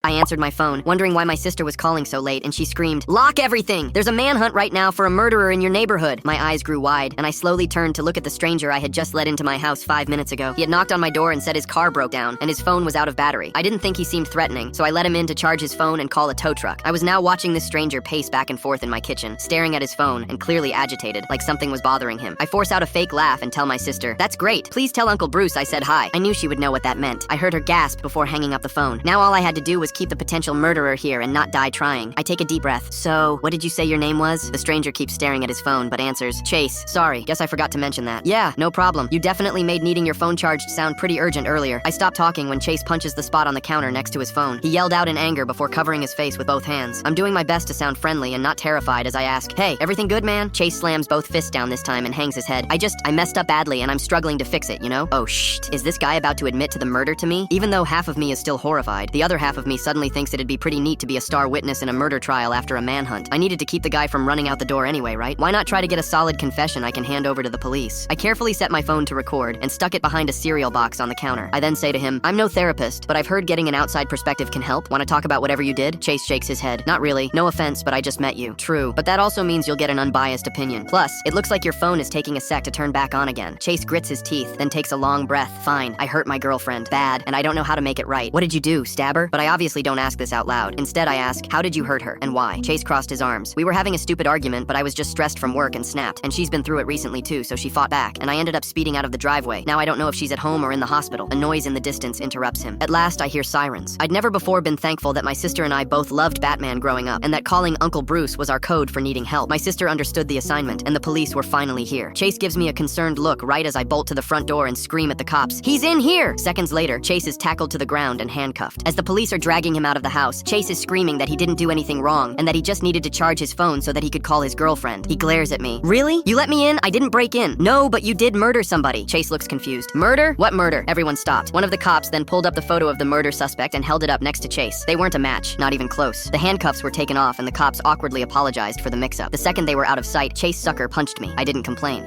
I answered my phone, wondering why my sister was calling so late, and she screamed, "Lock everything! There's a manhunt right now for a murderer in your neighborhood." My eyes grew wide, and I slowly turned to look at the stranger I had just let into my house 5 minutes ago. He had knocked on my door and said his car broke down, and his phone was out of battery. I didn't think he seemed threatening, so I let him in to charge his phone and call a tow truck. I was now watching this stranger pace back and forth in my kitchen, staring at his phone and clearly agitated, like something was bothering him. I force out a fake laugh and tell my sister, "That's great. Please tell Uncle Bruce I said hi." I knew she would know what that meant. I heard her gasp before hanging up the phone. Now all I had to do was keep the potential murderer here and not die trying. I take a deep breath. "So, what did you say your name was?" The stranger keeps staring at his phone, but answers, "Chase. Sorry, guess I forgot to mention that." "Yeah, no problem. You definitely made needing your phone charged sound pretty urgent earlier." I stop talking when Chase punches the spot on the counter next to his phone. He yelled out in anger before covering his face with both hands. I'm doing my best to sound friendly and not terrified as I ask, "Hey, everything good, man?" Chase slams both fists down this time and hangs his head. I messed up badly and I'm struggling to fix it, you know?" Oh, shh. Is this guy about to admit to the murder to me? Even though half of me is still horrified, the other half of me suddenly thinks it'd be pretty neat to be a star witness in a murder trial after a manhunt. I needed to keep the guy from running out the door anyway, right? Why not try to get a solid confession I can hand over to the police? I carefully set my phone to record and stuck it behind a cereal box on the counter. I then say to him, "I'm no therapist, but I've heard getting an outside perspective can help. Want to talk about whatever you did?" Chase shakes his head. "Not really. No offense, but I just met you." "True, but that also means you'll get an unbiased opinion. Plus, it looks like your phone is taking a sec to turn back on again." Chase grits his teeth, then takes a long breath. "Fine, I hurt my girlfriend. Bad, and I don't know how to make it right." "What did you do, stab her?" But I obviously don't ask this out loud. Instead, I ask, "How did you hurt her, and why?" Chase crossed his arms. "We were having a stupid argument, but I was just stressed from work and snapped. And she's been through it recently too, so she fought back, and I ended up speeding out of the driveway. Now I don't know if she's at home or in the hospital." A noise in the distance interrupts him. At last, I hear sirens. I'd never before been thankful that my sister and I both loved Batman growing up, and that calling Uncle Bruce was our code for needing help. My sister understood the assignment, and the police were finally here. Chase gives me a concerned look right as I bolt to the front door and scream at the cops, "He's in here!" Seconds later, Chase is tackled to the ground and handcuffed. As the police are dragging him out of the house, Chase is screaming that he didn't do anything wrong, and that he just needed to charge his phone so that he could call his girlfriend. He glares at me. "Really? You let me in? I didn't break in." "No, but you did murder somebody." Chase looks confused. "Murder? What murder?" Everyone stopped. One of the cops then pulled up the photo of the murder suspect and held it up next to Chase. They weren't a match, not even close. The handcuffs were taken off and the cops awkwardly apologized for the mix-up. The second they were out of sight, Chase sucker punched me. I didn't complain.